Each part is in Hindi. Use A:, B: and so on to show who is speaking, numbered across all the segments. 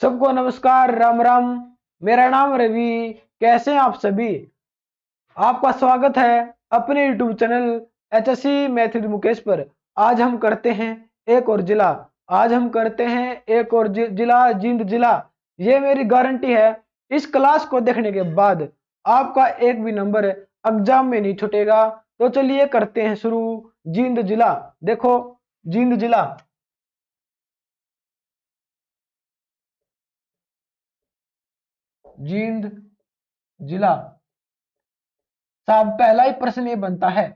A: सबको नमस्कार, राम राम। मेरा नाम रवि। कैसे हैं आप सभी? आपका स्वागत है अपने YouTube channel HSC math with Mukesh पर। आज हम करते हैं एक और जिला। आज हम करते हैं एक और जिला, जींद जिला। ये मेरी गारंटी है, इस क्लास को देखने के बाद आपका एक भी नंबर एग्जाम में नहीं छूटेगा। तो चलिए करते हैं शुरू। जींद जिला देखो, जींद जिला। जींद जिला साहब, पहला ही प्रश्न ये बनता है।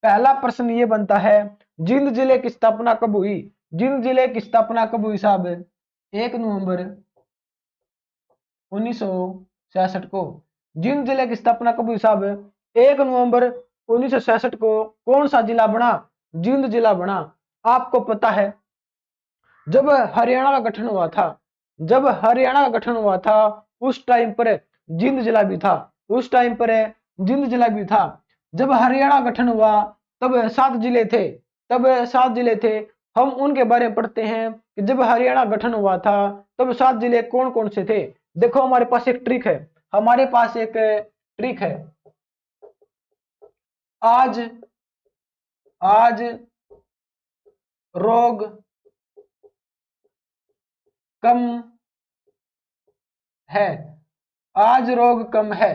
A: पहला प्रश्न ये बनता है, जींद जिले की स्थापना कब हुई? जींद जिले की स्थापना कब हुई साहब? 1 नवंबर 1966 को। जींद जिले की स्थापना कब हुई साहब? 1 नवंबर 1966 को। कौन सा जिला बना? जींद जिला बना। आपको पता है, जब हरियाणा का गठन हुआ था, जब हरियाणा का गठन हुआ था, उस टाइम पर जींद जिला भी था। उस टाइम पर जींद जिला भी था। जब हरियाणा गठन हुआ तब 7 जिले थे। तब 7 जिले थे। हम उनके बारे में पढ़ते हैं कि जब हरियाणा गठन हुआ था तब 7 जिले कौन कौन से थे। देखो, हमारे पास एक ट्रिक है। हमारे पास एक ट्रिक है। आज आज रोग कम है। आज रोग कम है।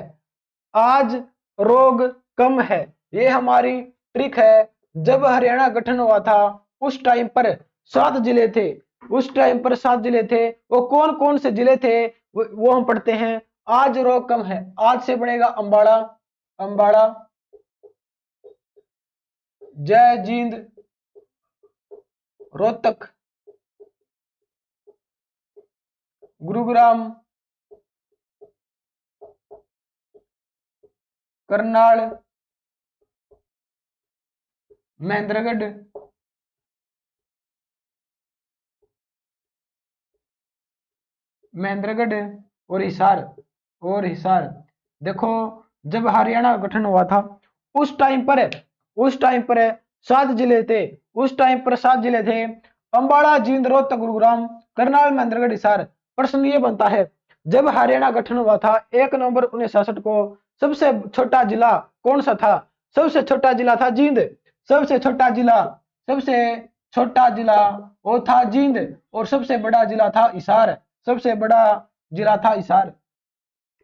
A: आज रोग कम है। ये हमारी ट्रिक है। जब हरियाणा गठन हुआ था उस टाइम पर 7 जिले थे। उस टाइम पर 7 जिले थे। वो कौन कौन से जिले थे वो हम पढ़ते हैं। आज रोग कम है। आज से बनेगा अंबाड़ा, अंबाड़ा, जय जींद, रोहतक, गुरुग्राम, करनाल, महेंद्रगढ़, महेंद्रगढ़ और हिसार, और हिसार। देखो, जब हरियाणा गठन हुआ था उस टाइम पर, उस टाइम पर 7 जिले थे। उस टाइम पर 7 जिले थे, अंबाड़ा, जींद, रोहतक, गुरुग्राम, करनाल, महेंद्रगढ़, हिसार। प्रश्न ये बनता है, जब हरियाणा गठन हुआ था 1 नवंबर 1966 को, सबसे छोटा जिला कौन सा था? सबसे छोटा जिला था जींद। सबसे छोटा जिला, सबसे छोटा जिला वो था जींद। और सबसे बड़ा जिला था हिसार। सबसे बड़ा जिला था हिसार।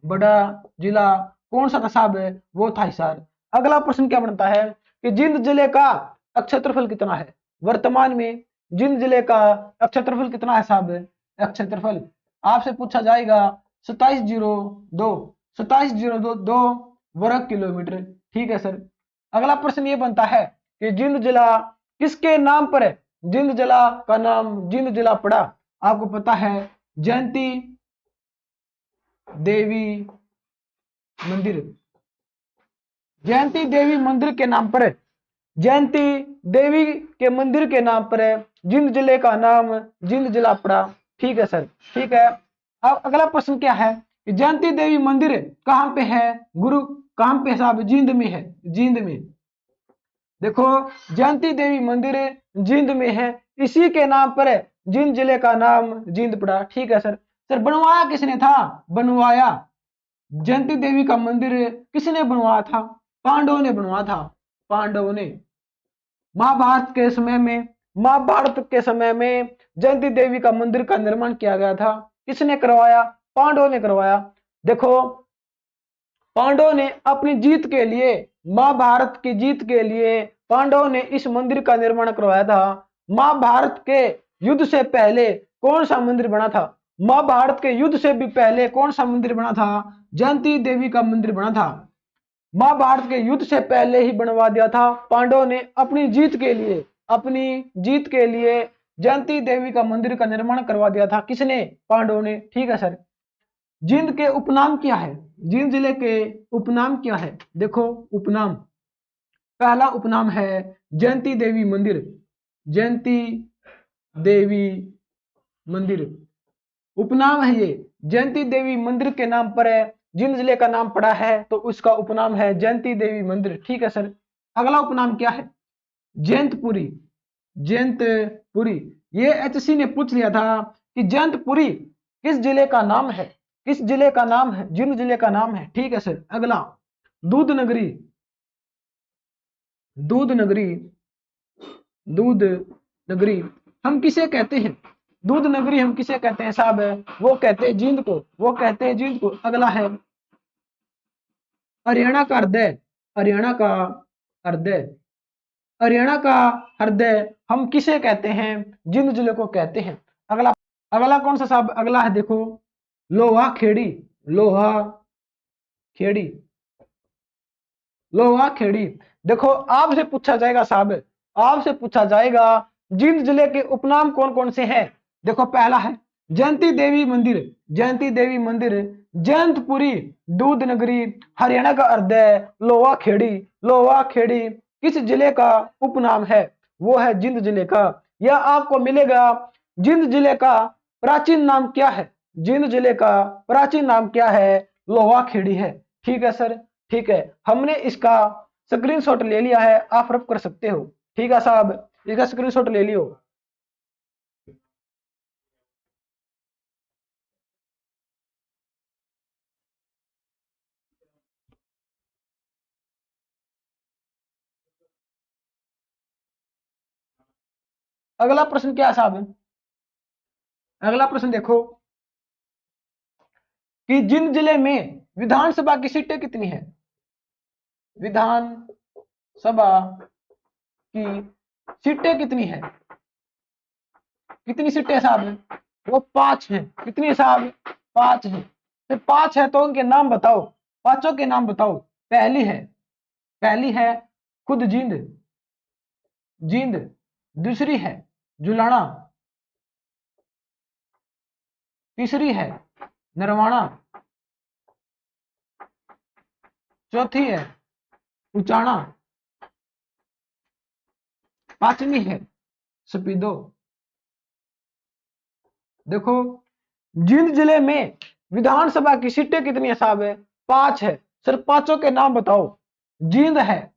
A: बड़ा जिला कौन सा था साहब? वो था हिसार। अगला प्रश्न क्या बनता है कि जींद जिले का क्षेत्रफल कितना है वर्तमान में? जींद जिले का क्षेत्रफल कितना है साहब? क्षेत्रफल आपसे पूछा जाएगा 2702, 2702 वर्ग किलोमीटर। ठीक है सर। अगला प्रश्न ये बनता है कि जींद जिला किसके नाम पर है? जींद जिला का नाम जींद जिला पड़ा, आपको पता है, जयंती देवी मंदिर। जयंती देवी मंदिर के नाम पर, जयंती देवी के मंदिर के नाम पर जींद जिले का नाम जींद जिला पड़ा। ठीक है सर, ठीक है। अब अगला प्रश्न क्या है कि जयंती देवी मंदिर कहां पे है? गुरु कहां पे साहब? जींद में है। जींद में। देखो, जयंती देवी मंदिर जींद में है। इसी के नाम पर जींद जिले का नाम जींद पड़ा। ठीक है सर। सर, बनवाया किसने था? बनवाया जयंती देवी का मंदिर किसने बनवाया था? पांडवों ने बनवाया था। पांडवों ने। महाभारत के समय में, महाभारत के समय में जयंती देवी का मंदिर का निर्माण किया गया था। किसने करवाया? पांडवों ने करवाया। देखो, पांडवों ने अपनी जीत के लिए, महाभारत की जीत के लिए पांडवों ने इस मंदिर का निर्माण करवाया था। महाभारत के युद्ध से पहले कौन सा मंदिर बना था? महाभारत के युद्ध से भी पहले कौन सा मंदिर बना था? जयंती देवी का मंदिर बना था। महाभारत के युद्ध से पहले ही बनवा दिया था पांडवों ने अपनी जीत के लिए। अपनी जीत के लिए जयंती देवी का मंदिर का निर्माण करवा दिया था। किसने? पांडवों ने। ठीक है सर। जींद के उपनाम क्या है? जींद जिले के उपनाम क्या है? देखो, उपनाम, पहला उपनाम है जयंती देवी मंदिर। जयंती देवी मंदिर उपनाम है ये। जयंती देवी मंदिर के नाम पर जींद जिले का नाम पड़ा है तो उसका उपनाम है जयंती देवी मंदिर। ठीक है सर। अगला उपनाम क्या है? जयंतपुरी। जयंतपुरी। ये HSC ने पूछ लिया था कि जयंतपुरी किस जिले का नाम है? किस जिले का नाम है? जिंद जिले का नाम है। ठीक है सर। अगला, दूध नगरी। दूध नगरी, दूध नगरी हम किसे कहते हैं? दूध नगरी हम किसे कहते हैं साहब? वो कहते हैं जींद को, वो कहते हैं जींद को। अगला है हरियाणा का हृदय। हरियाणा का हृदय, हरियाणा का हृदय हम किसे कहते हैं? जिंद जिले को कहते हैं। अगला, अगला कौन सा साहब? अगला है देखो लोहा खेड़ी। लोहा खेड़ी, लोहा खेड़ी। देखो आपसे पूछा जाएगा साहब, आपसे पूछा जाएगा जिंद जिले के उपनाम कौन कौन से हैं। देखो पहला है जयंती देवी मंदिर। जयंती देवी मंदिर, जयंतपुरी, दूध नगरी, हरियाणा का हृदय, लोहा खेड़ी। लोहा खेड़ी किस जिले का उपनाम है? वो है जिंद जिले का। यह आपको मिलेगा। जिंद जिले का प्राचीन नाम क्या है? जिंद जिले का प्राचीन नाम क्या है? लोहा खेड़ी है। ठीक है सर। ठीक है, हमने इसका स्क्रीनशॉट ले लिया है, आप रफ कर सकते हो। ठीक है साहब, इसका स्क्रीनशॉट ले लियो। अगला प्रश्न क्या है साहब? अगला प्रश्न देखो कि जिंद जिले में विधानसभा की सीटें कितनी है? विधानसभा की सीटें कितनी है? कितनी सीटें साहब? वो 5 है। कितनी है साहब? 5 है। तो 5 है तो उनके नाम बताओ, पांचों के नाम बताओ। पहली है, पहली है खुद जींद, जींद। दूसरी है जुलाना, तीसरी है नरवाना, चौथी है उचाना, पांचवी है सपीदो। देखो जींद जिले में विधानसभा की सीटें कितनी है साहब? 5 है। सर पांचों के नाम बताओ। जींद है,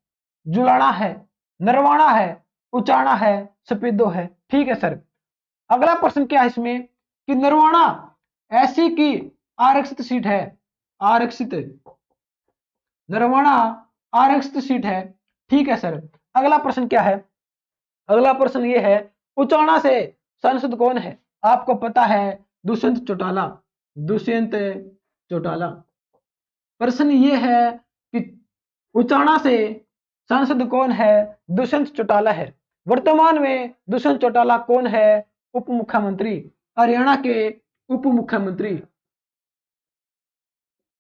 A: जुलाना है, नरवाना है, उचाना है, सपेदो है। ठीक है सर। अगला प्रश्न क्या है इसमें कि नरवाना ऐसी की आरक्षित सीट है। आरक्षित, नरवाना आरक्षित सीट है। ठीक है सर। अगला प्रश्न क्या है? अगला प्रश्न ये है उचाना से सांसद कौन है? आपको पता है दुष्यंत चौटाला। दुष्यंत चौटाला। प्रश्न ये है कि उचाना से सांसद कौन है? दुष्यंत चौटाला है। वर्तमान में दुष्यंत चौटाला कौन है? उप मुख्यमंत्री, हरियाणा के उप मुख्यमंत्री,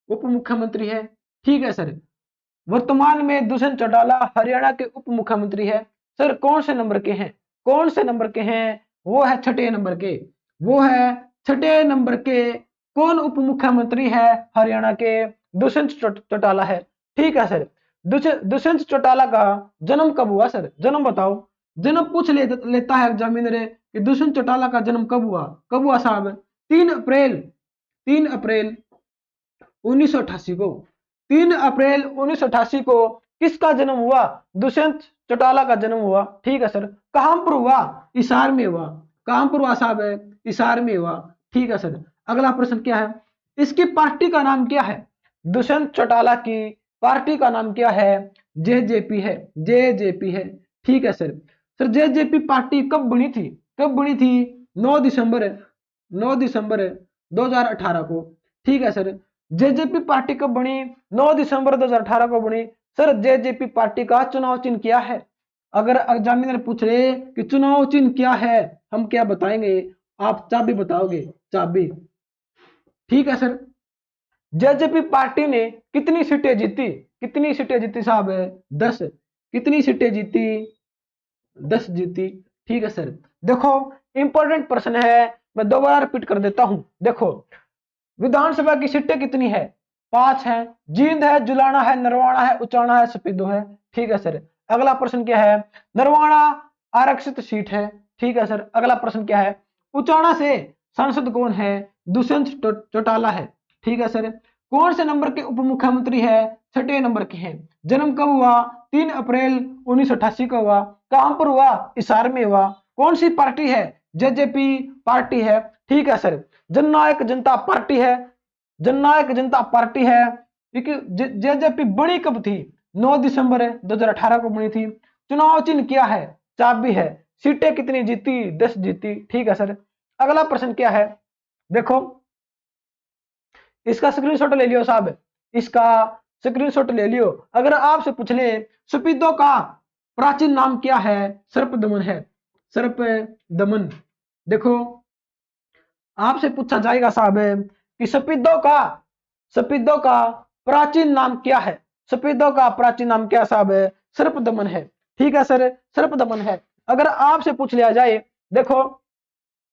A: उप मुख्यमंत्री है। ठीक है सर। वर्तमान में दुष्यंत चौटाला हरियाणा के उप मुख्यमंत्री है। सर कौन से नंबर के हैं? कौन से नंबर के हैं? वो है छठे नंबर के। वो है छठे नंबर के। कौन उप मुख्यमंत्री है हरियाणा के? दुष्यंत चौटाला है। ठीक है सर। दुष्यंत चौटाला का जन्म कब हुआ सर? जन्म बताओ। जन्म पूछ लेता है एग्जामिनर कि दुष्यंत चौटाला का जन्म कब हुआ? कब हुआ साहब? 3 अप्रैल, 3 अप्रैल 1988 को। 3 अप्रैल 1988 को किसका जन्म हुआ? दुष्यंत चौटाला का जन्म हुआ। ठीक है सर। कहां पर हुआ? हिसार में हुआ। कहां पर हुआ साहब? हिसार में हुआ। ठीक है सर। अगला प्रश्न क्या है? इसकी पार्टी का नाम क्या है? दुष्यंत चौटाला की पार्टी का नाम क्या है? जेजेपी है। जेजेपी है। ठीक है सर। सर जेजेपी पार्टी कब बनी थी? कब बनी थी? 9 दिसंबर, 9 दिसंबर 2018 को। ठीक है सर। जेजेपी पार्टी कब बनी? 9 दिसंबर 2018 को बनी। सर जेजेपी पार्टी का चुनाव चिन्ह क्या है? अगर एग्जामिनर पूछ रहे कि चुनाव चिन्ह क्या है, हम क्या बताएंगे? आप चाबी बताओगे, चाबी। ठीक है सर। जेजेपी पार्टी ने कितनी सीटें जीती? कितनी सीटें जीती साहब? 10। कितनी सीटें जीती? 10 जीती। ठीक है सर। देखो इंपॉर्टेंट प्रश्न है, मैं दोबारा रिपीट कर देता हूं। देखो विधानसभा की सीटें कितनी है? 5 है। जींद है, जुलाना है, नरवाना है, उचाना है, सपीदो है। ठीक है सर। अगला प्रश्न क्या है? नरवाना आरक्षित सीट है। ठीक है सर। अगला प्रश्न क्या है? उचाना से सांसद कौन है? दुष्यंत चौटाला है। ठीक है सर। कौन से नंबर के उप मुख्यमंत्री है? छठे नंबर के हैं। जन्म कब हुआ? 3 अप्रैल 1988 को हुआ। कहां पर हुआ? हिसार में हुआ। कौन सी पार्टी है? जेजेपी पार्टी है। ठीक है सर। जननायक जनता पार्टी है, जननायक जनता पार्टी है, क्योंकि जेजेपी बनी कब थी? 9 दिसंबर 2018 को बनी थी। चुनाव चिन्ह क्या है? चाबी है। सीटें कितनी जीती? 10 जीती। ठीक है सर। अगला प्रश्न क्या है, देखो इसका स्क्रीनशॉट ले लियो साहब, इसका स्क्रीनशॉट ले लियो। अगर आपसे पूछ ले सुपिदो का प्राचीन नाम क्या है? सर्पदमन है, सर्पदमन। देखो आपसे पूछा जाएगा साहब कि सपिदो का प्राचीन नाम क्या है? सपिदो का प्राचीन नाम क्या साहब? सर्पदमन है। ठीक है सर, सर्पदमन है। अगर आपसे पूछ लिया जाए, देखो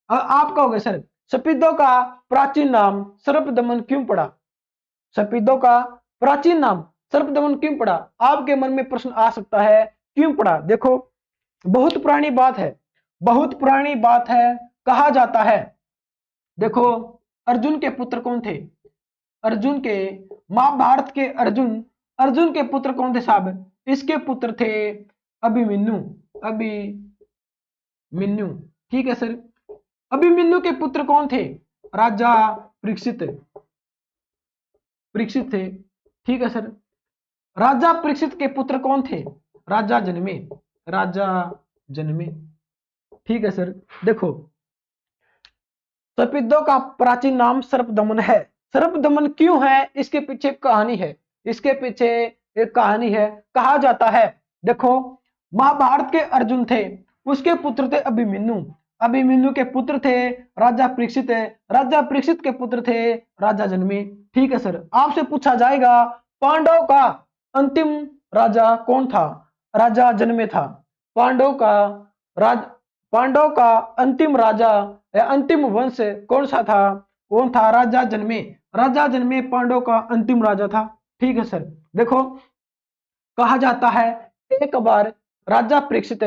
A: आप कहोगे सर सपिदो का प्राचीन नाम सर्पदमन क्यों पड़ा? सपिदो का प्राचीन नाम सर्पदमन क्यों पड़ा? आपके मन में प्रश्न आ सकता है क्यों पड़ा। देखो बहुत पुरानी बात है, बहुत पुरानी बात है। कहा जाता है, देखो अर्जुन के पुत्र कौन थे? अर्जुन के, महाभारत के अर्जुन, अर्जुन के पुत्र कौन थे साहब? इसके पुत्र थे अभिमन्यु, अभिमन्यु। ठीक है सर। अभिमन्यु के पुत्र कौन थे? राजा परीक्षित, परीक्षित थे। ठीक है सर। राजा परीक्षित के पुत्र कौन थे? राजा जनमे, राजा जनमे। ठीक है सर। देखो सपिदो का प्राचीन नाम सर्पदमन है। सर्पदमन क्यों है? इसके पीछे कहानी है, इसके पीछे एक कहानी है। कहा जाता है, देखो महाभारत के अर्जुन थे, उसके पुत्र थे अभिमन्यु, अभिमन्यु के पुत्र थे राजा परीक्षित, राजा परीक्षित के पुत्र थे राजा जनमे। ठीक है सर। आपसे पूछा जाएगा पांडव का अंतिम राजा कौन था? राजा जनमे था। पांडव का राज पांडव का अंतिम राजा या अंतिम वंश कौन सा था? कौन था? राजा जनमे, राजा जनमे पांडव का अंतिम राजा था। ठीक है सर। देखो कहा जाता है एक बार राजा परीक्षित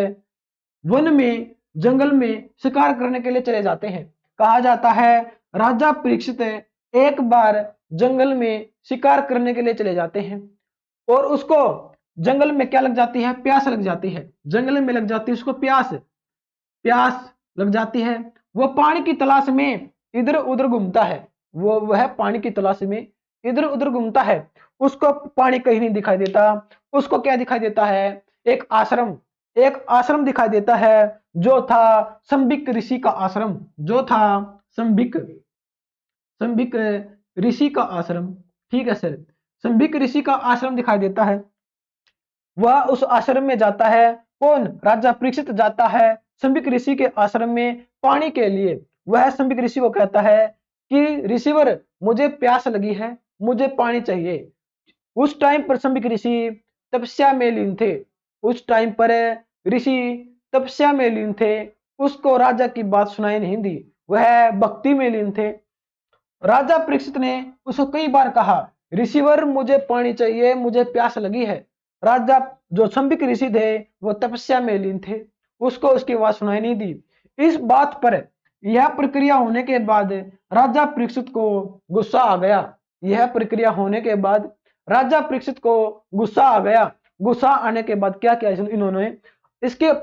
A: वन में, जंगल में शिकार करने के लिए चले जाते हैं। कहा जाता है राजा परीक्षित एक बार जंगल में शिकार करने के लिए चले जाते हैं और उसको जंगल में क्या लग जाती है? प्यास लग जाती है। जंगल में लग जाती है उसको प्यास, प्यास लग जाती है। वो पानी की तलाश में इधर उधर घूमता है, वह पानी की तलाश में इधर उधर घूमता है। उसको पानी कहीं नहीं दिखाई देता। उसको क्या दिखाई देता है? एक आश्रम, एक आश्रम दिखाई देता है जो था संबिक ऋषि का आश्रम, जो था संबिक, संबिक ऋषि का आश्रम। ठीक है सर। संबिक ऋषि का आश्रम दिखाई देता है। वह उस आश्रम में जाता है। कौन? राजा परीक्षित जाता है संबिक ऋषि के आश्रम में पानी के लिए। वह संबिक ऋषि को कहता है कि ऋषिवर मुझे प्यास लगी है, मुझे पानी चाहिए। उस टाइम पर संबिक ऋषि तपस्या में लीन थे, उस टाइम पर ऋषि तपस्या में लीन थे। उसको राजा की बात सुनाई नहीं दी, वह भक्ति में लीन थे। राजा परीक्षित ने उसको कई बार कहा ऋषिवर मुझे पानी चाहिए, मुझे प्यास लगी है। राजा जो संबिक ऋषि थे वो तपस्या में लीन थे, उसको उसकी बात सुनाई नहीं दी। इस बात पर यह प्रक्रिया होने के बाद राजा परीक्षित को गुस्सा आ गया। यह प्रक्रिया होने के बाद राजा परीक्षित को गुस्सा आ गया। गुस्सा आने के बाद क्या किया इन्होंने? इसके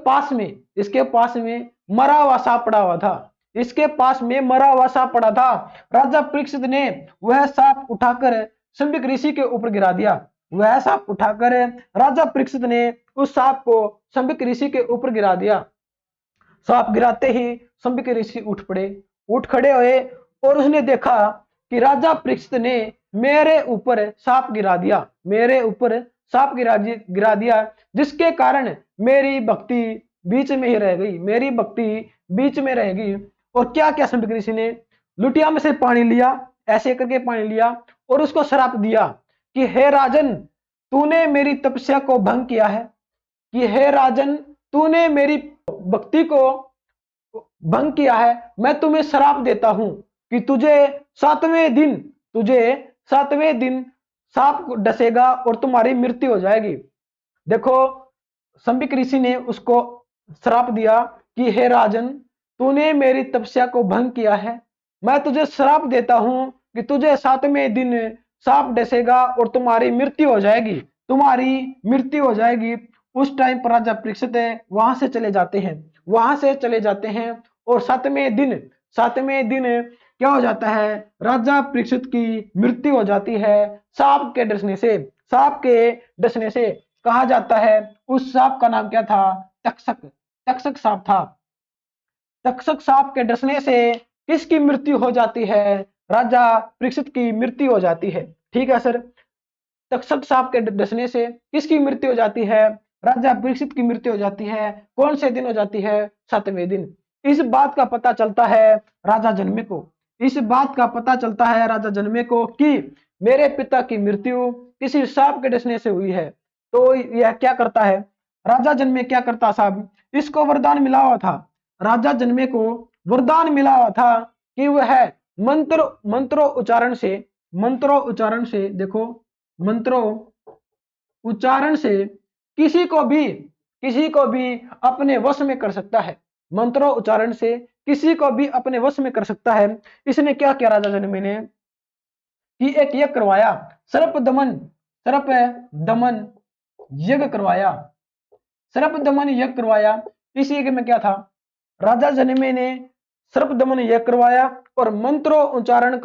A: पास में मरा हुआ सांप पड़ा हुआ था, इसके पास में मरा हुआ सांप पड़ा था। राजा परीक्षित ने वह सांप उठाकर संबिक ऋषि के ऊपर गिरा दिया। वह सांप उठाकर राजा परीक्षित ने उस सांप को संबिक ऋषि के ऊपर गिरा दिया। सांप गिराते ही संबिक ऋषि उठ पड़े, उठ खड़े हुए और उसने देखा कि राजा परीक्षित ने मेरे ऊपर सांप गिरा दिया, मेरे ऊपर सांप गिरा दिया, जिसके कारण मेरी भक्ति बीच में ही रह गई, मेरी भक्ति बीच में रह गई। और क्या क्या संबिक ऋषि ने? लुटिया में से पानी लिया, ऐसे करके पानी लिया और उसको श्राप दिया कि हे राजन तूने मेरी तपस्या को भंग किया है, कि हे राजन तूने मेरी भक्ति को भंग किया है। मैं तुम्हें श्राप देता हूं कि तुझे सातवें दिन सांप डसेगा और तुम्हारी मृत्यु हो जाएगी। देखो संबिक ऋषि ने उसको श्राप दिया कि हे राजन तूने मेरी तपस्या को भंग किया है, मैं तुझे श्राप देता हूं कि तुझे 7वें दिन सांप डसेगा और तुम्हारी मृत्यु हो जाएगी, तुम्हारी मृत्यु हो जाएगी। उस टाइम पर राजा परीक्षित वहां से चले जाते हैं, वहां से चले जाते हैं और 7वें दिन 7वें दिन क्या हो जाता है, राजा परीक्षित की मृत्यु हो जाती है सांप के डसने से। सांप के डसने से कहा जाता है, उस सांप का नाम क्या था, तक्षक। तक्षक सांप था। तक्षक सांप के डसने से किसकी मृत्यु हो जाती है, राजा परीक्षित की मृत्यु हो जाती है। ठीक है सर, तक्षक सांप के डसने से किसकी मृत्यु हो जाती है, राजा परीक्षित की मृत्यु हो जाती है। कौन से दिन हो जाती है, 7वें दिन। इस बात का पता चलता है राजा जनमे को। इस बात का पता चलता है राजा जनमे को कि मेरे पिता की मृत्यु किसी सांप के डसने से हुई है। तो यह क्या करता है, राजा जनमे क्या करता साहब, इसको वरदान मिला हुआ था। राजा जनमे को वरदान मिला हुआ था कि वह मंत्रों उच्चारण से, मंत्रों उच्चारण से, देखो मंत्रों उच्चारण से किसी को भी अपने वश में कर सकता है। मंत्रों उच्चारण से किसी को भी अपने वश में कर सकता है। इसने क्या किया राजा जनमे ने कि एक यज्ञ करवाया, सर्प दमन, सर्प दमन यज्ञ करवाया, सर्प दमन यज्ञ करवाया। इस यज्ञ में क्या था, राजा जनमे ने सर्प दमन यज्ञ करवाया और मंत्रों उच्चारण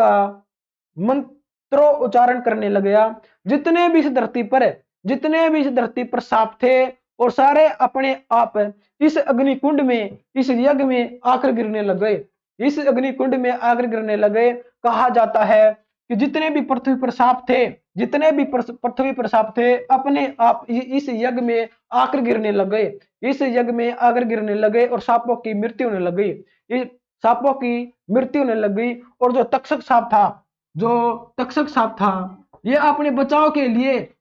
A: करने लगा। जितने भी इस धरती पर सांप थे और सारे अपने आप इस अग्निकुंड में, इस यज्ञ में आकर गिरने लग गए। इस अग्निकुंड में आकर गिरने लगे। कहा जाता है कि जितने भी पृथ्वी पर सांप थे, जितने भी पृथ्वी पर सांप थे, अपने आप इस यज्ञ में आकर गिरने लग गए। इस यज्ञ में आकर गिरने लगे और सांपों की मृत्यु होने लग गई। इस सांपों की मृत्यु होने लग गई। और जो तक्षक सांप था, जो तक्षक सांप था, ये अपने बचाव के लिए,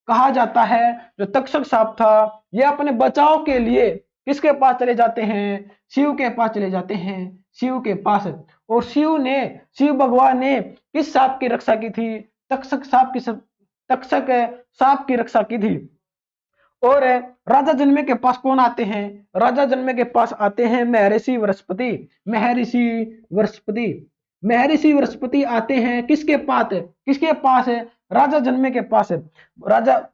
A: कहा जाता है जो तक्षक सांप था, ये अपने बचाव के लिए किसके पास चले जाते हैं, शिव के पास चले जाते हैं, शिव के पास। और शिव भगवान ने किस सांप की रक्षा की थी, तक्षक सांप की रक्षा की थी। और राजा जनमे के पास कौन आते हैं, राजा जनमे के पास आते हैं महर्षि बृहस्पति। महर्षि बृहस्पति, महर्षि बृहस्पति आते हैं किसके पास है, राजा जनमे के पास है। राजा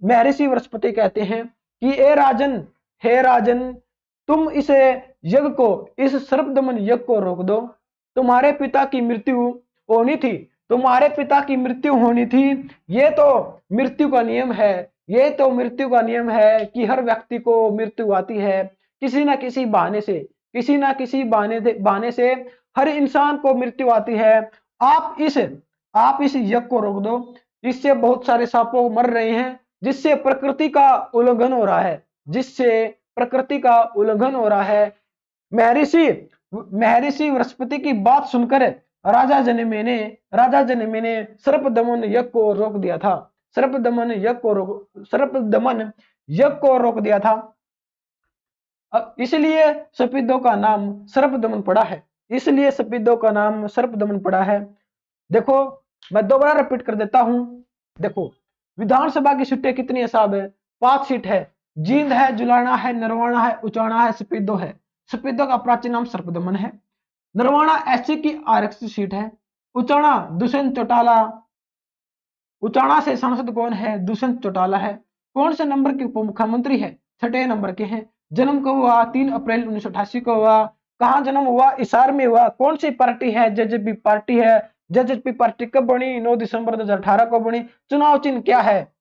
A: महर्षि बृहस्पति कहते हैं कि ए राजन, हे राजन, तुम इस यज्ञ को, इस सर्पदमन यज्ञ को रोक दो। तुम्हारे पिता की मृत्यु होनी थी, तुम्हारे पिता की मृत्यु होनी थी। ये तो मृत्यु का नियम है, ये तो मृत्यु का नियम है कि हर व्यक्ति को मृत्यु आती है किसी ना किसी बहाने से, किसी ना किसी बहाने से हर इंसान को मृत्यु आती है। आप इस यज्ञ को रोक दो, इससे बहुत सारे सांपों मर रहे हैं, जिससे प्रकृति का उल्लंघन हो रहा है, जिससे प्रकृति का उल्लंघन हो रहा है। महर्षि महर्षि बृहस्पति की बात सुनकर राजा जनमे ने सर्प दमन यज्ञ को रोक दिया था। सर्प दमन यज्ञ को रोक दिया था। इसलिए सफेदों का नाम सर्प दमन पड़ा है, इसलिए सफेदों का नाम सर्प दमन पड़ा है। देखो मैं दोबारा रिपीट कर देता हूं। देखो विधानसभा की सीटें कितनी है साहब, 5 सीट है। जींद है, जुलाना है, नरवाना है, उचाना है, सफेदो है। सफेदो का प्राचीन नाम सर्पदमन है। नरवाना एससी की आरक्षित सीट है। उचाना दुष्यंत चौटाला, उचाना से सांसद कौन है, दुष्यंत चौटाला है। कौन से नंबर के उप मुख्यमंत्री है, 6 नंबर के हैं। जन्म कब हुआ, 3 अप्रैल 1988 को हुआ। कहां जन्म हुआ, हिसार में हुआ। कौन सी पार्टी है, जेजेपी पार्टी है। जेजेपी पार्टी कब बनी, 9 दिसंबर 2018 को बनी। चुनाव चिन्ह क्या है,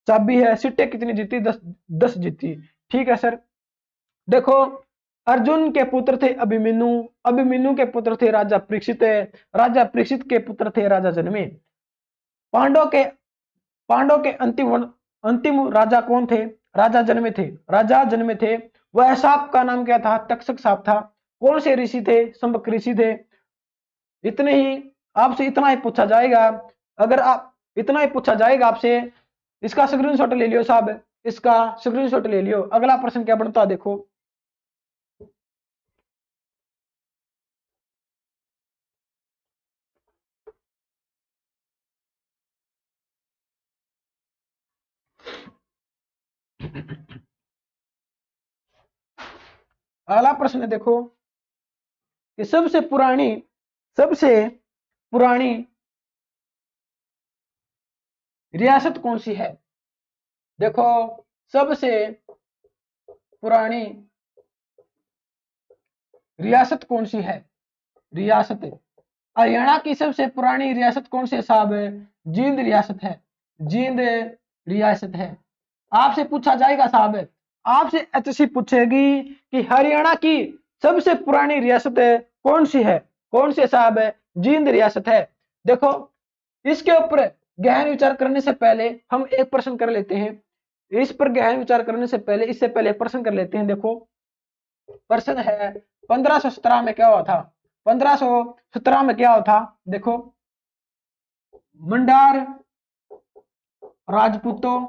A: चाबी है। सीटें कितनी जीती, 10 जीती। ठीक है सर। देखो अर्जुन के पुत्र थे अभिमन्यु, अभिमन्यु के पुत्र थे राजा परीक्षित, राजा परीक्षित के पुत्र थे राजा जनमे। पांडव के अंतिम राजा कौन थे, राजा जनमे थे। राजा जनमे थे। वह सांप का नाम क्या था, तक्षक सांप था। कौन से ऋषि थे, संबक ऋषि थे। इतने ही आपसे इतना ही पूछा जाएगा। अगर आप इतना ही पूछा जाएगा आपसे, इसका स्क्रीनशॉट ले लियो साहब, इसका स्क्रीनशॉट ले लियो। अगला प्रश्न क्या बनता देखो। अगला प्रश्न देखो कि सबसे पुरानी रियासत कौन सी है। देखो सबसे पुरानी रियासत कौन सी है। रियासत। हरियाणा की सबसे पुरानी रियासत कौन सी है साहब? जींद रियासत है, जींद रियासत है। आपसे पूछा जाएगा साहब, आपसे एचएससी पूछेगी कि हरियाणा की सबसे पुरानी रियासत कौन सी है? कौन सी है साहब? जींद रियासत है। देखो, इसके ऊपर गहन विचार करने से पहले हम एक प्रश्न कर लेते हैं। इस पर गहन विचार करने से पहले, इससे पहले प्रश्न कर लेते हैं। देखो, प्रश्न है 1517 में क्या हुआ था? 1517 में क्या हुआ था? देखो, मंडार राजपूतों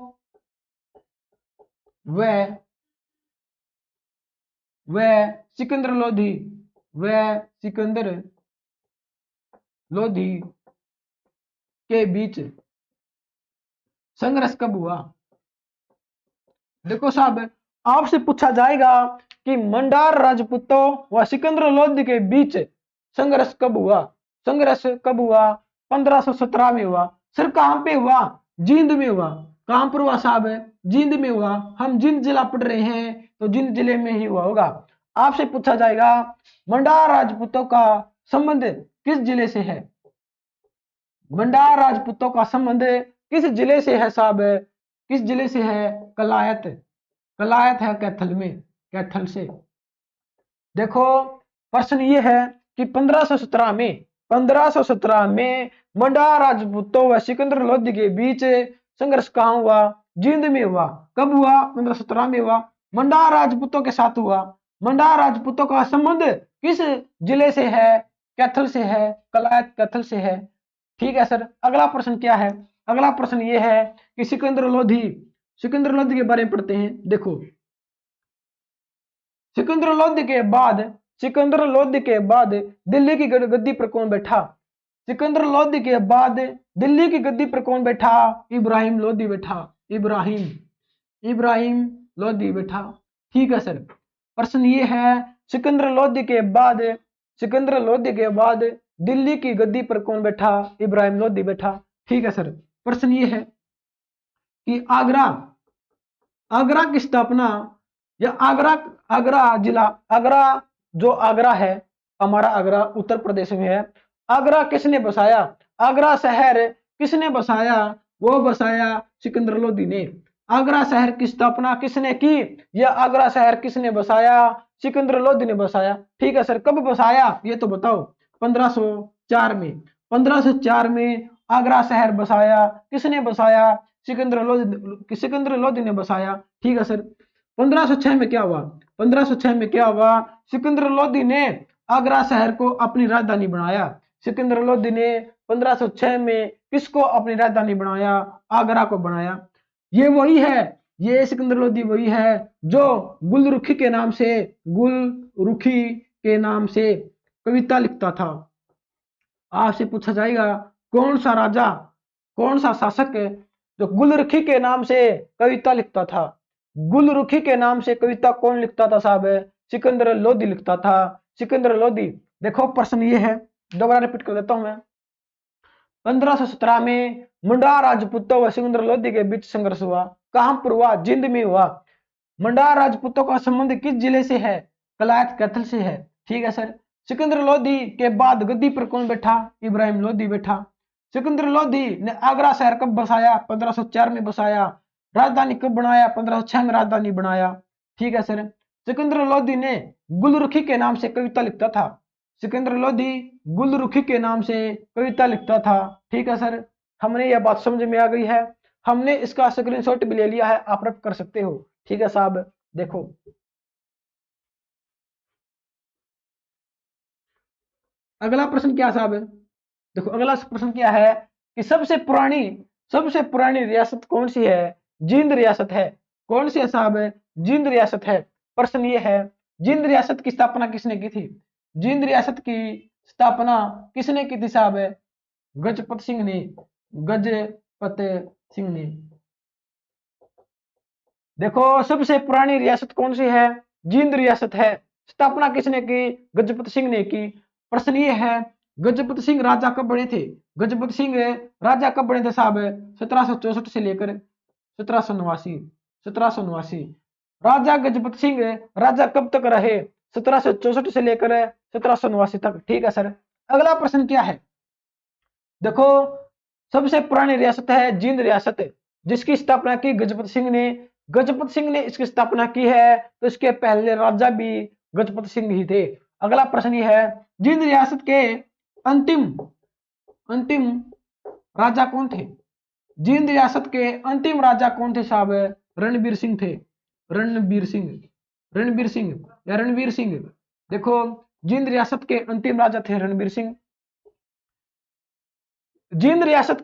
A: व व सिकंदर लोधी व सिकंदर लोधी के बीच संघर्ष कब हुआ? देखो साहब, आपसे पूछा जाएगा कि मंडार राजपूतों व सिकंदर लोधी के बीच संघर्ष कब हुआ? संघर्ष कब हुआ? 1517 में हुआ। सर कहां पे हुआ? जींद में हुआ। कहां पर हुआ साहब? जींद में हुआ। हम जींद जिला पढ़ रहे हैं तो जींद जिले में ही हुआ होगा। आपसे पूछा जाएगा मंडार राजपूतों का संबंध किस जिले से है? मंडार राजपूतों का संबंध किस जिले से है साहब? किस जिले से है? कलायत। कलायत है कैथल में, कैथल से। देखो, प्रश्न ये है कि 1517 में मंडार राजपूतों व सिकंदर लोधी के बीच संघर्ष कहां हुआ? जींद में हुआ। कब हुआ? 1517 में हुआ। मंडार राजपूतों के साथ हुआ। मंडार राजपूतों का संबंध किस जिले से है? कैथल से है, कलायत कैथल से है। ठीक है सर। अगला प्रश्न क्या है? अगला प्रश्न ये है कि सिकंदर लोधी, सिकंदर लोधी के बारे में पढ़ते हैं। देखो, सिकंदर लोधी के बाद, सिकंदर लोधी के बाद दिल्ली की गद्दी पर कौन बैठा? सिकंदर लोधी के बाद दिल्ली की गद्दी पर कौन बैठा? इब्राहिम लोधी बैठा। इब्राहिम, इब्राहिम लोधी बैठा। ठीक है सर। प्रश्न ये है, सिकंदर लोधी के बाद, सिकंदर लोधी के बाद दिल्ली की गद्दी पर कौन बैठा? इब्राहिम लोधी बैठा। ठीक है सर। प्रश्न ये है कि आगरा, आगरा की स्थापना, या आगरा, आगरा जिला, आगरा जो आगरा है, हमारा आगरा उत्तर प्रदेश में है, आगरा किसने बसाया? आगरा शहर किसने बसाया? वो बसाया सिकंदर लोधी ने। आगरा शहर की स्थापना किसने की? या आगरा शहर किसने बसाया? सिकंदर लोधी ने बसाया। ठीक है सर। कब बसाया ये तो बताओ? 1504 में। 1504 में आगरा शहर बसाया। किसने बसाया? सिकंदर लोधी, सिकंदर लोधी ने बसाया। ठीक है सर। 1506 में क्या हुआ? 1506 में क्या हुआ? सिकंदर लोधी ने आगरा शहर को अपनी राजधानी बनाया। सिकंदर लोधी ने 1506 में किसको अपनी राजधानी बनाया? आगरा को बनाया। ये वही है, ये सिकंदर लोधी वही है जो गुलरुखी के नाम से, गुलरुखी के नाम से कविता लिखता था। आपसे पूछा जाएगा कौन सा राजा, कौन सा शासक जो गुलरुखी के नाम से कविता लिखता था? गुलरुखी के नाम से कविता कौन लिखता था साहब? सिकंदर लोधी लिखता था। सिकंदर लोधी। देखो, प्रश्न ये है, दोबारा रिपीट कर देता हूं मैं। 1517 में मंडार राजपूतों व सिकंदर लोधी के बीच संघर्ष हुआ। कहां पर हुआ? जिंद में हुआ। मंडार राजपूतों का संबंध किस जिले से है? कलायत कैथल से है। ठीक है सर। सिकंदर लोधी के बाद गद्दी पर कौन बैठा? इब्राहिम लोधी बैठा। सिकंदर लोधी ने आगरा शहर कब बसाया? 1504 में बसाया। राजधानी कब बनाया? 1506 में राजधानी बनाया। ठीक है सर। सिकंदर लोधी ने गुलरुखी के नाम से कविता लिखता था। सिकंदर लोधी गुलरुखी के नाम से कविता लिखता था। ठीक है सर। हमने यह बात समझ में आ गई है। हमने इसका स्क्रीनशॉट भी ले लिया है, आप रख कर सकते हो। ठीक है साहब। देखो, अगला प्रश्न क्या साहब है? देखो, अगला प्रश्न क्या है कि सबसे पुरानी रियासत कौन सी है? जींद रियासत है। कौन सी है साहब? जींद रियासत है। प्रश्न ये है, जींद रियासत की स्थापना किसने की थी? जींद रियासत की स्थापना किसने की थी साहब? गजपत सिंह ने। गजपत सिंह ने। देखो, सबसे पुरानी रियासत कौन सी है? जींद रियासत है। स्थापना किसने की? गजपत सिंह ने की। प्रश्न ये है, गजपत सिंह राजा कब बने थे? गजपत सिंह राजा कब बने थे साहब? 1764 से लेकर 1789। 1789। राजा गजपत सिंह राजा कब तक रहे? 1764 से लेकर 1789 तक। ठीक है सर। अगला प्रश्न क्या है, देखो सबसे पुरानी रियासत है जींद रियासत, जिसकी स्थापना की गजपत सिंह ने। गजपत सिंह ने इसकी स्थापना की है, तो इसके पहले राजा भी गजपत सिंह ही थे। अगला प्रश्न ये है, जींद रियासत के अंतिम अंतिम राजा कौन थे? जींद रियासत के अंतिम राजा कौन थे साहब? रणबीर सिंह थे। रणबीर सिंह, रणबीर सिंह या रणवीर सिंह। देखो जींद रियासत के अंतिम राजा थे रणबीर सिंह। जींद रियासत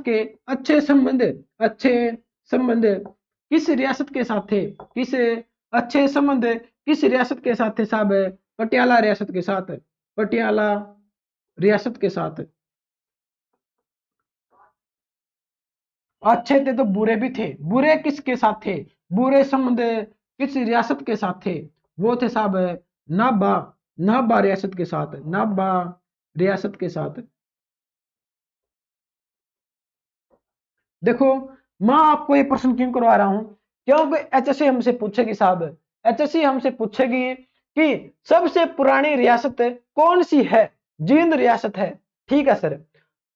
A: के अच्छे संबंध किस रियासत के साथ थे? किस अच्छे संबंध किस रियासत के साथ थे साहब? पटियाला रियासत के साथ। पटियाला रियासत के साथ। अच्छे थे तो बुरे भी थे। बुरे किसके साथ थे? बुरे संबंध किस रियासत के साथ थे? वो थे साहब नाभा, नाभा रियासत के साथ। नाभा रियासत के साथ। देखो मैं आपको ये प्रश्न क्यों करवा रहा हूं, क्योंकि एचएससी हमसे पूछेगी साहब, एचएससी हमसे पूछेगी कि सबसे पुरानी रियासत कौन सी है? जींद रियासत है। ठीक है सर।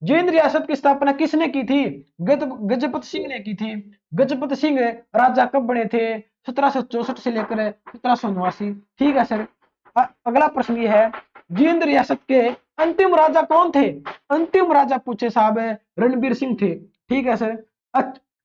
A: जींद रियासत की स्थापना किसने की थी? गजपत सिंह ने की थी। गजपत सिंह राजा कब बने थे? 1764 से लेकर 1789। ठीक है सर। अगला प्रश्न ये है, जींद रियासत के अंतिम राजा कौन थे? अंतिम राजा पूछे साहब रणबीर सिंह थे। ठीक है सर।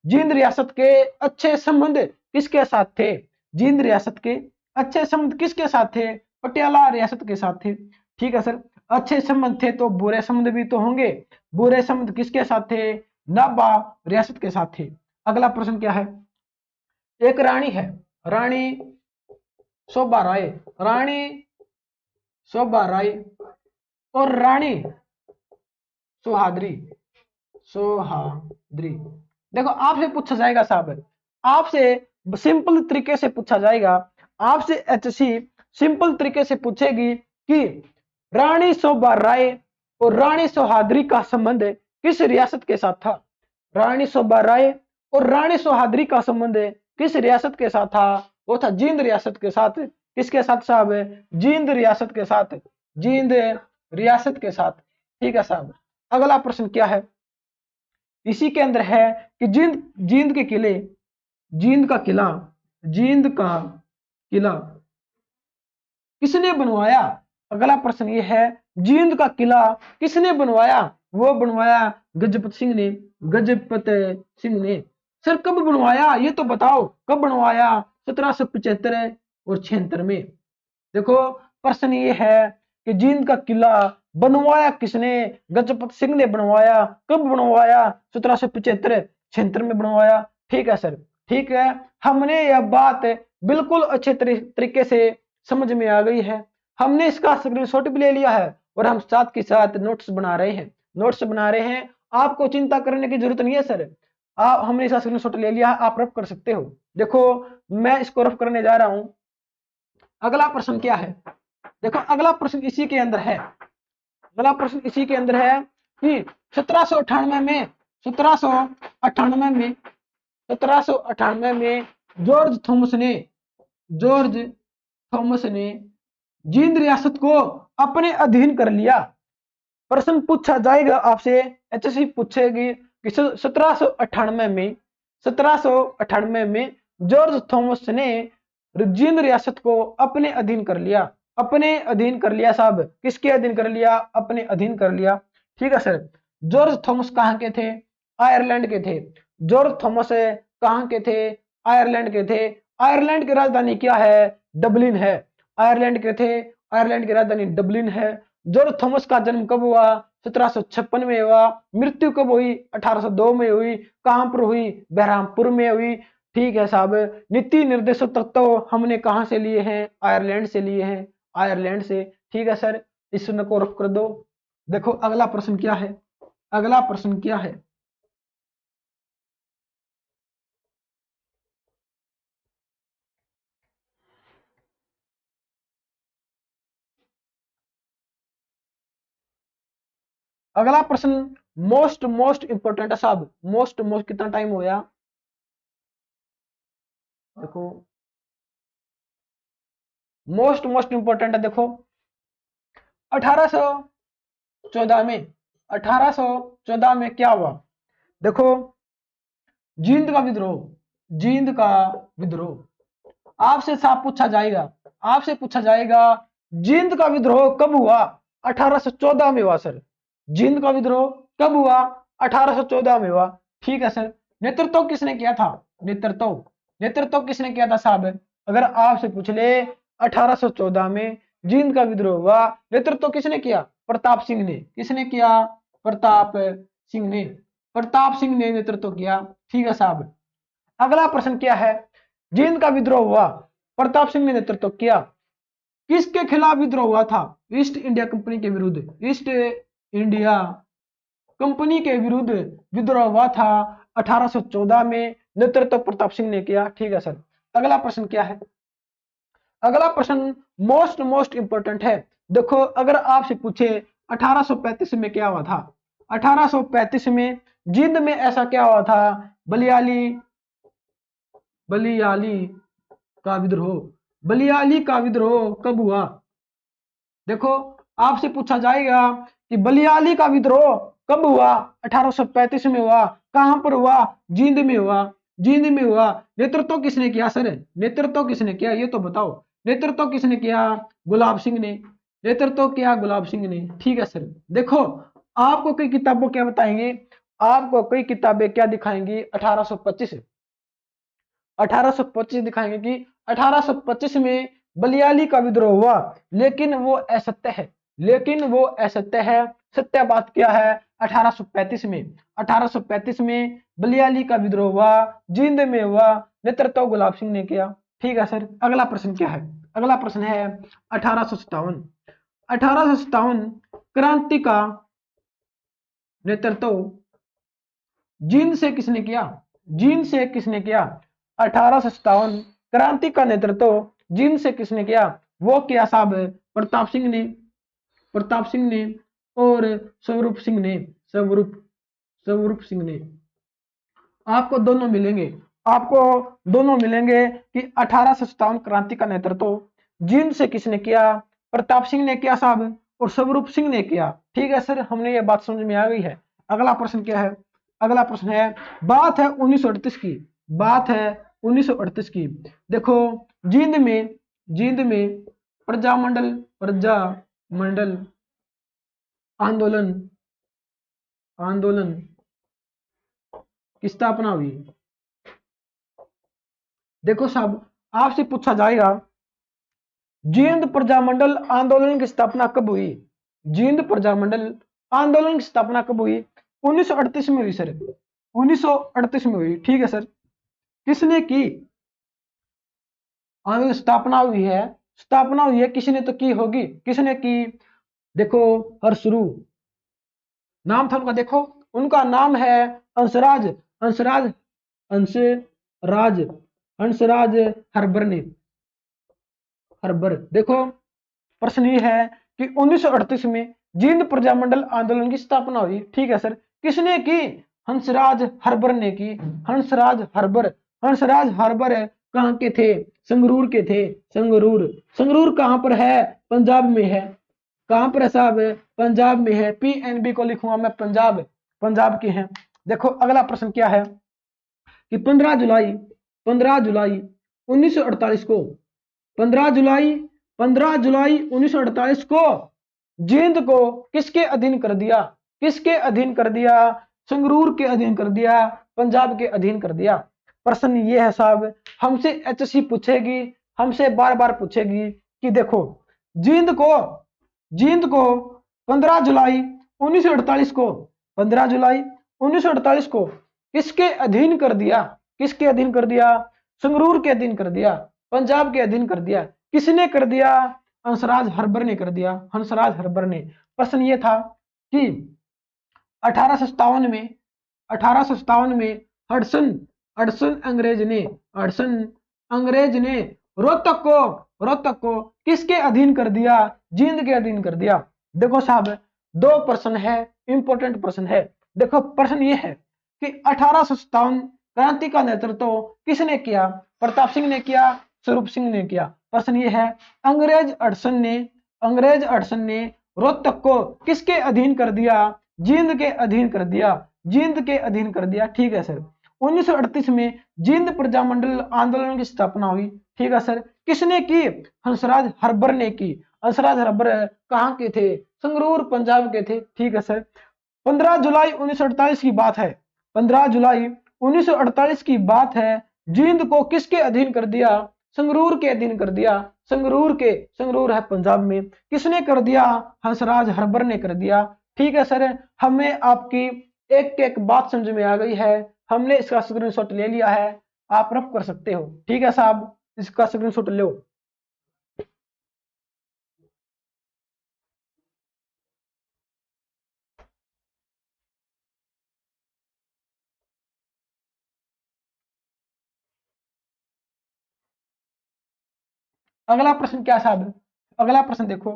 A: जींद रियासत के अच्छे संबंध किसके साथ थे? जींद रियासत के अच्छे संबंध किसके साथ थे? पटियाला रियासत के साथ थे। ठीक है सर। अच्छे संबंध थे तो बुरे संबंध भी तो होंगे। बुरे संबंध किसके साथ थे? नाभा रियासत के साथ थे। अगला प्रश्न क्या है, एक रानी है, रानी शोभा राय, रानी शोभा राय और रानी सुहाद्री, सुहाद्री। देखो आपसे पूछा जाएगा साहब, आपसे सिंपल तरीके से पूछा जाएगा, आपसे एचएससी सिंपल तरीके से पूछेगी कि रानी शोभा राय और रानी सुहाद्री का संबंध किस रियासत के साथ था? रानी शोभा राय और रानी सुहाद्री का संबंध किस रियासत के साथ था? वो था जींद रियासत के साथ। किसके साथ साहब? जींद रियासत के साथ। जींद रियासत के साथ। ठीक है साहब। अगला प्रश्न क्या है, इसी के अंदर है कि जींद जींद के किले, जींद का किला, जींद का किला किसने बनवाया? अगला प्रश्न ये है, जींद का किला किसने बनवाया? वो बनवाया गजपत सिंह ने। गजपत सिंह ने। सर कब बनवाया ये तो बताओ, कब बनवाया? 1775 और 76 में। देखो प्रश्न ये है कि जींद का किला बनवाया किसने? गजपत सिंह ने बनवाया। कब बनवाया? 1775 76 में बनवाया। ठीक है सर। ठीक है, हमने यह बात बिल्कुल अच्छे तरीके से समझ में आ गई है। हमने इसका स्क्रीनशॉट भी ले लिया है और हम साथ के साथ नोट्स बना रहे हैं। नोट्स बना रहे हैं, आपको चिंता करने की जरूरत नहीं है सर। आप हमने इसका स्क्रीनशॉट ले लिया, आप रफ कर सकते हो। देखो मैं इसको रफ करने जा रहा हूं। अगला प्रश्न क्या है, देखो अगला प्रश्न इसी के अंदर है। अगला प्रश्न इसी के अंदर है कि 1798 में 1798 में 1798 में जॉर्ज थॉमस ने जींद रियासत को अपने अधीन कर लिया। प्रश्न पूछा जाएगा आपसे, एचएससी पूछेगी कि 1798 में जॉर्ज थॉमस ने जींद रियासत को अपने अधीन कर लिया। अपने अधीन कर लिया साहब, किसके अधीन कर लिया? अपने अधीन कर लिया। ठीक है सर। जॉर्ज थॉमस कहाँ के थे? आयरलैंड के थे। जॉर्ज थॉमस कहाँ के थे? आयरलैंड के थे। आयरलैंड की राजधानी क्या है? डबलिन है। आयरलैंड के थे, आयरलैंड की राजधानी डबलिन है। जॉर्ज थॉमस का जन्म कब हुआ? 1756 में हुआ। मृत्यु कब हुई? 1802 में हुई। कहां पर हुई? बहरामपुर में हुई। ठीक है साहब। नीति निर्देशक तक तो हमने कहां से लिए हैं? आयरलैंड से लिए हैं। आयरलैंड से। ठीक है सर, इस शून्य को रफ कर दो। देखो अगला प्रश्न क्या है, अगला प्रश्न क्या है, अगला प्रश्न मोस्ट इंपोर्टेंट है साहब। मोस्ट कितना टाइम हो गया? देखो मोस्ट इंपोर्टेंट है। देखो 1814 में, 1814 में क्या हुआ? देखो, जींद का विद्रोह, जींद का विद्रोह आपसे साफ पूछा जाएगा, आपसे पूछा जाएगा जींद का विद्रोह कब हुआ? 1814 में हुआ सर। जींद का विद्रोह कब हुआ? 1814 में हुआ। ठीक है सर। नेतृत्व किसने किया था? नेतृत्व किसने किया था साहब? अगर आपसे पूछ ले 1814 में जींद का विद्रोह हुआ, नेतृत्व किसने किया? प्रताप सिंह ने। किसने किया? प्रताप सिंह ने। प्रताप सिंह ने नेतृत्व किया। ठीक है साहब। अगला प्रश्न क्या है? जींद का विद्रोह हुआ, प्रताप सिंह ने नेतृत्व किया, किसके खिलाफ विद्रोह हुआ था? ईस्ट इंडिया कंपनी के विरुद्ध। ईस्ट इंडिया कंपनी के विरुद्ध विद्रोह हुआ था 1814 में, नेतृत्व प्रताप सिंह ने किया। ठीक है सर। अगला प्रश्न क्या है? अगला प्रश्न मोस्ट इंपोर्टेंट है। देखो, अगर आपसे पूछे 1835 में क्या हुआ था? 1835 में जींद में ऐसा क्या हुआ था? बलियाली का विद्रोह। बलियाली का विद्रोह कब हुआ? देखो, आपसे पूछा जाएगा कि बलियाली का विद्रोह कब हुआ? 1835 में हुआ। कहां पर हुआ? जींद में हुआ। जींद में हुआ। नेतृत्व किसने किया सर? नेतृत्व किसने किया ये तो बताओ। नेतृत्व किसने किया? गुलाब सिंह ने। नेतृत्व किया गुलाब सिंह ने। ठीक है सर। देखो, आपको कई किताबों क्या बताएंगे? आपको कई किताबें क्या दिखाएंगी? 1825 दिखाएंगे कि 1825 में बलियाली का विद्रोह हुआ, लेकिन वो असत्य है। लेकिन वो असत्य है। सत्य बात क्या है? 1835 में, 1835 में बलियाली का विद्रोह हुआ, जींद में हुआ, नेतृत्व गुलाब सिंह ने किया। ठीक है सर। अगला प्रश्न क्या है? अगला प्रश्न है 1857। 1857 क्रांति का नेतृत्व जींद से किसने किया? जींद से किसने किया? 1857 क्रांति का नेतृत्व जींद से किसने किया? वो किया साहब प्रताप सिंह ने। प्रताप सिंह ने और स्वरूप सिंह ने। स्वरूप सिंह ने। आपको दोनों मिलेंगे। आपको दोनों मिलेंगे कि 1857 क्रांति का नेतृत्व जींद से किसने किया? प्रताप सिंह ने किया साहब, और स्वरूप सिंह ने किया। ठीक है सर, हमने ये बात समझ में आ गई है। अगला प्रश्न क्या है? अगला प्रश्न है, बात है 1938 की। बात है 1938 की। देखो, जींद में प्रजामंडल आंदोलन की स्थापना हुई। देखो साहब, आपसे पूछा जाएगा जींद प्रजामंडल आंदोलन की स्थापना कब हुई? जींद प्रजामंडल आंदोलन की स्थापना कब हुई? 1938 में हुई सर। 1938 में हुई। ठीक है सर। किसने की? स्थापना हुई है। स्थापना हुई है, किसने तो की होगी। किसने की? देखो, हरसुरु नाम था उनका। देखो, उनका नाम है हंसराज। हंसराज हंसराज हंसराज हर्बर ने। हर्बर। देखो, प्रश्न ये है कि 1938 में जींद प्रजामंडल आंदोलन की स्थापना हुई। ठीक है सर। किसने की? हंसराज हर्बर ने की। हंसराज हर्बर। हंसराज हर्बर कहां के थे? संगरूर के थे। संगरूर कहां पर है? पंजाब में है। कहां पर है साहब? पंजाब में है। PNB को लिखूंगा मैं, पंजाब के हैं। देखो, अगला प्रश्न क्या है कि 15 जुलाई 1948 को 15 जुलाई 1948 को जींद को किसके अधीन कर दिया? किसके अधीन कर दिया? संगरूर के अधीन कर दिया, पंजाब के अधीन कर दिया। प्रश्न ये है साहब, हमसे HSC पूछेगी, हमसे बार बार पूछेगी कि देखो, जींद को 15 जुलाई 1948 को 15 जुलाई 1948 को किसके अधीन कर दिया? किसके अधीन कर दिया? संगरूर के अधीन कर दिया, पंजाब के अधीन कर दिया। किसने कर दिया? हंसराज हर्बर ने कर दिया। हंसराज हर्बर ने। प्रश्न ये था कि 1857 में हडसन अंग्रेज ने रोहतक को किसके अधीन कर दिया? जींद के अधीन कर दिया। देखो साहब, दो प्रश्न है, इंपॉर्टेंट प्रश्न है। देखो, प्रश्न ये है कि 1857 क्रांति का नेतृत्व किसने किया? प्रताप सिंह ने किया, स्वरूप सिंह ने किया। प्रश्न ये है, अंग्रेज हडसन ने रोहतक को किसके अधीन कर दिया? जींद के अधीन कर दिया, जींद के अधीन कर दिया। ठीक है सर। 1938 में जींद प्रजामंडल आंदोलन की स्थापना हुई। ठीक है सर। किसने की? हंसराज हर्बर ने की। हंसराज हर्बर कहाँ के थे? संगरूर पंजाब के थे। ठीक है सर। 15 जुलाई 1948 की बात है, 15 जुलाई 1948 की बात है। जींद को किसके अधीन कर दिया? संगरूर के अधीन कर दिया। संगरूर के, संगरूर है पंजाब में, किसने कर दिया? हंसराज हर्बर ने कर दिया। ठीक है सर। हमें आपकी एक एक बात समझ में आ गई है, हमने इसका स्क्रीनशॉट ले लिया है, आप रफ कर सकते हो। ठीक है साहब, इसका स्क्रीनशॉट लो। अगला प्रश्न क्या साहब? अगला प्रश्न देखो,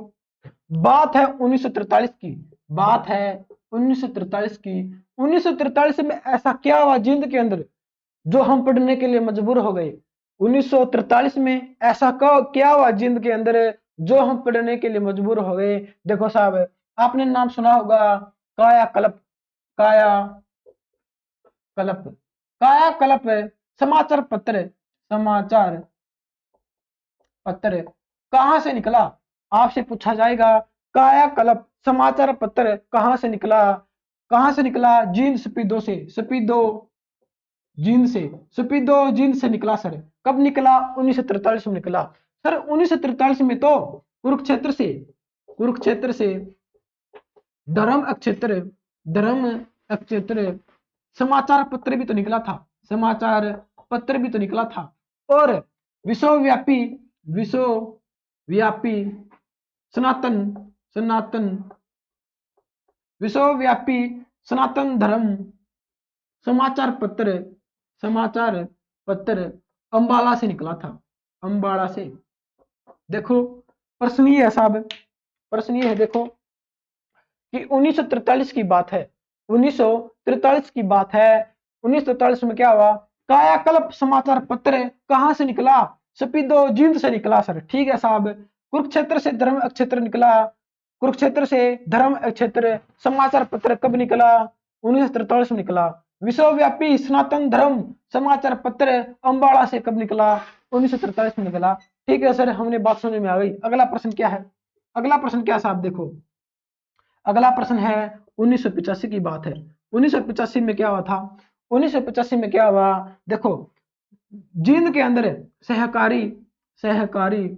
A: बात है 1943 की, बात है 1943 की। 1943 में ऐसा क्या हुआ जींद के अंदर जो हम पढ़ने के लिए मजबूर हो गए? 1943 में ऐसा क्या हुआ जिंद के अंदर जो हम पढ़ने के लिए मजबूर हो गए? देखो साहब, आपने नाम सुना होगा काया कल्प, काया कल्प, काया कल्प समाचार पत्र, समाचार पत्र कहां से निकला? आपसे पूछा जाएगा काया कल्प समाचार पत्र कहां से निकला? कहां से निकला? जींद स्पीडो से, स्पीडो जींद से, स्पीडो जींद से निकला सर। कब निकला? 1943 में निकला सर। 1943 में तो कुरुक्षेत्र से, कुरुक्षेत्र से धर्म अक्षेत्र, धर्म अक्षेत्र समाचार पत्र भी तो निकला था, समाचार पत्र भी तो निकला था। और विश्वव्यापी, विश्वव्यापी सनातन, सनातन विश्वव्यापी सनातन धर्म समाचार पत्र, समाचार पत्र अंबाला से निकला था, अंबाला से। देखो प्रश्न ये है साहब, प्रश्न ये है देखो कि 1943 की बात है, 1943 की बात है। 1943 में क्या हुआ? कायाकल्प समाचार पत्र कहां से निकला? स्पीडो जींद से निकला सर। ठीक है साहब। कुरुक्षेत्र से धर्म अक्षेत्र निकला, कुरुक्षेत्र से धर्म अक्षेत्र समाचार पत्र कब निकला? 1943 में निकला। विश्वव्यापी सनातन धर्म समाचार पत्र अंबाला से कब निकला? 1943 में निकला। ठीक है सर, हमने बात समझ में आ गई। अगला प्रश्न क्या है? अगला प्रश्न क्या साहब देखो, अगला प्रश्न है 1985 की बात है। 1985 में क्या हुआ था? 1985 में क्या हुआ देखो, जींद के अंदर सहकारी, सहकारी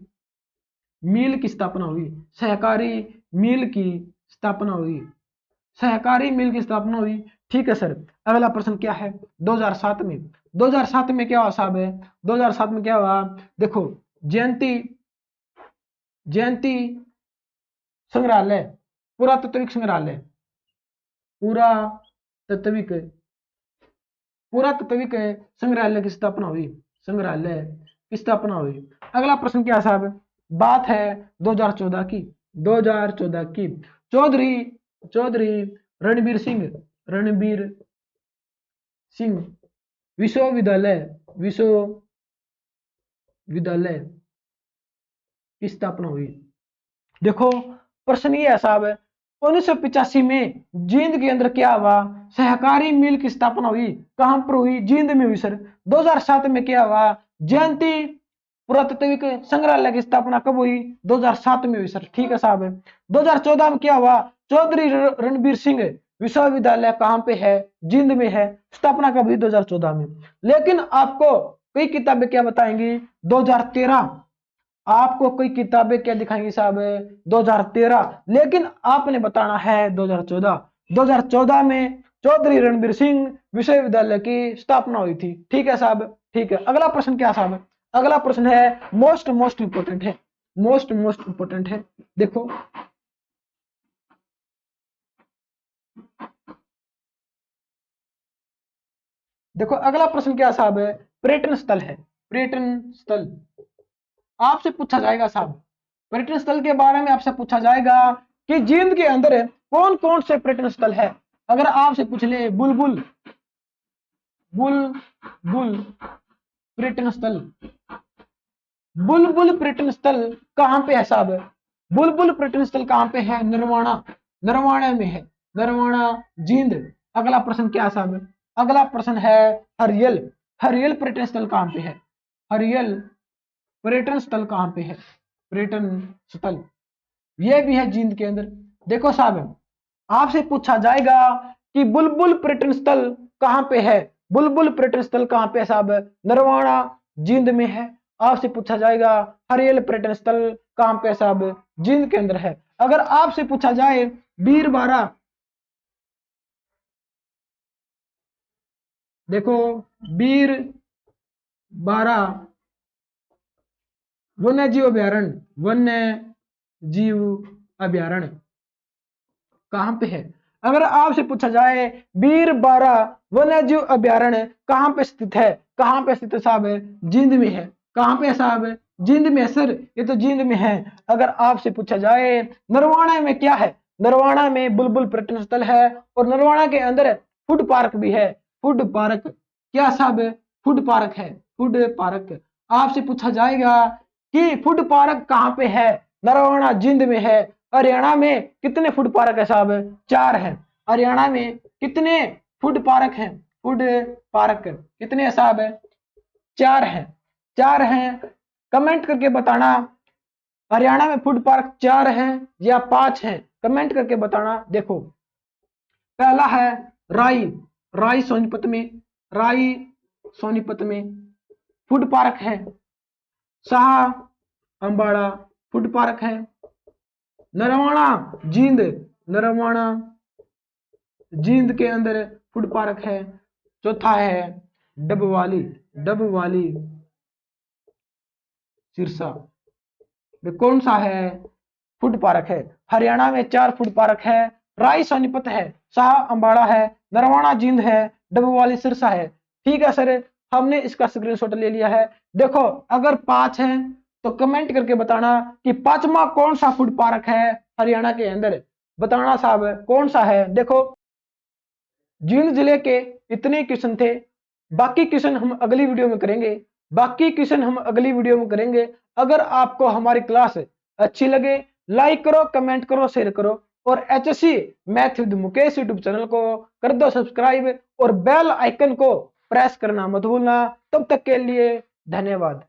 A: मिल की स्थापना हुई, सहकारी मिल की स्थापना हुई, सहकारी मिल की स्थापना हुई। ठीक है सर। अगला प्रश्न क्या है? 2007 में, 2007 में क्या हुआ साहब? 2007 में क्या हुआ देखो, जयंती, जयंती संग्रहालय, पुरातात्विक संग्रहालय, पुरातात्विक, पुरातात्विक संग्रहालय की स्थापना हुई, संग्रहालय की स्थापना हुई। अगला प्रश्न क्या साहब? बात है 2014 की, 2014 की। चौधरी, चौधरी रणबीर सिंह, रणबीर सिंह विश्वविद्यालय, विश्वविद्यालय की स्थापना हुई। देखो प्रश्न ये है साहब, 1985 में जींद के अंदर क्या हुआ? सहकारी मिल की स्थापना हुई। कहां पर हुई? जींद में हुई सर। 2007 में क्या हुआ? जयंती पुरातात्विक संग्रहालय की स्थापना कब हुई? 2007 में हुई सर। ठीक है साहब। 2014 में क्या हुआ? चौधरी रणबीर सिंह विश्वविद्यालय कहां पे है? जींद में है। स्थापना कब हुई? 2014 में। लेकिन आपको कई किताबें क्या बताएंगी? 2013, आपको कोई किताबें क्या दिखाएंगी साहब? 2013। लेकिन आपने बताना है 2014। 2014 में चौधरी रणबीर सिंह विश्वविद्यालय की स्थापना हुई थी। ठीक है साहब। ठीक है। अगला प्रश्न क्या साहब? अगला प्रश्न है मोस्ट इंपोर्टेंट है, मोस्ट इंपोर्टेंट है। देखो देखो अगला प्रश्न क्या साहब है? पर्यटन स्थल है, पर्यटन स्थल आपसे पूछा जाएगा साहब। पर्यटन स्थल के बारे में आपसे पूछा जाएगा कि जींद के अंदर कौन कौन से पर्यटन स्थल है। अगर आपसे पूछ ले बुलबुल, बुलबुल पर्यटन स्थल, बुलबुल पर्यटन स्थल कहां पे है साहब? बुलबुल पर्यटन स्थल कहाँ पे है? नरवाणा, नरवाणा में है, नरवाणा जींद। अगला प्रश्न क्या साहब? अगला प्रश्न है हरियल, हरियल पर्यटन स्थल कहाँ पे है? हरियल पर्यटन स्थल कहाँ पे है? पर्यटन स्थल ये भी है जींद के अंदर। देखो साहब, आपसे पूछा जाएगा कि बुलबुल पर्यटन स्थल कहाँ पे है? बुलबुल पर्यटन स्थल कहाँ पे है साहब? नरवाणा जींद में है। आपसे पूछा जाएगा हरियल पर्यटन स्थल कहाँ पे है साहब? जींद के अंदर है। अगर आपसे पूछा जाए बीरबारा, देखो बीरबारा वन्य जीव अभ्यारण्य, वन्य जीव अभ्यारण्य कहाँ पे है? अगर आपसे पूछा जाए बीरबारा वन्य जीव अभ्यारण्य कहाँ पे स्थित है? कहाँ पे स्थित है साहब? जींद में है। कहाँ पे है साहब? जींद में है सर, ये तो जींद में है। अगर आपसे पूछा जाए नरवाणा में क्या है? नरवाणा में बुलबुल पर्यटन स्थल है और नरवाणा के अंदर फूड पार्क भी है। फूड पार्क क्या साहब? फूड पार्क है, फूड पार्क। आपसे पूछा जाएगा कि फूड पार्क कहाँ पे है? नरवाणा जींद में है। हरियाणा में कितने फूड पार्क है साहब? 4 है। हरियाणा में कितने फूड पार्क हैं? फूड पार्क कितने है साहब? 4 है, 4 हैं। कमेंट करके बताना हरियाणा में फूड पार्क 4 हैं या 5 हैं, कमेंट करके बताना। देखो पहला है राई, राई सोनीपत में, राई सोनीपत में फूड पार्क है। शाह अंबाड़ा फूड पार्क है। नरवाणा जींद, नरवाणा जींद के अंदर फूड पार्क है। चौथा है डबवाली, डबवाली सिरसा में कौन सा है? फूड पार्क है। हरियाणा में 4 फूड पार्क है। राई सोनीपत है, शाह अंबाड़ा है, नरवाणा जींद है, डबवाली सिरसा है। ठीक है सर, हमने इसका स्क्रीनशॉट ले लिया है। देखो अगर 5 है तो कमेंट करके बताना कि 5वां कौन सा फूड पार्क है हरियाणा के अंदर, बताना साहब कौन सा है। देखो जींद जिले के इतने क्वेश्चन थे, बाकी क्वेश्चन हम अगली वीडियो में करेंगे, बाकी क्वेश्चन हम अगली वीडियो में करेंगे। अगर आपको हमारी क्लास अच्छी लगे लाइक करो, कमेंट करो, शेयर करो और HSC math with Mukesh YouTube channel को कर दो सब्सक्राइब और बेल आइकन को प्रेस करना मत भूलना। तब तक के लिए धन्यवाद।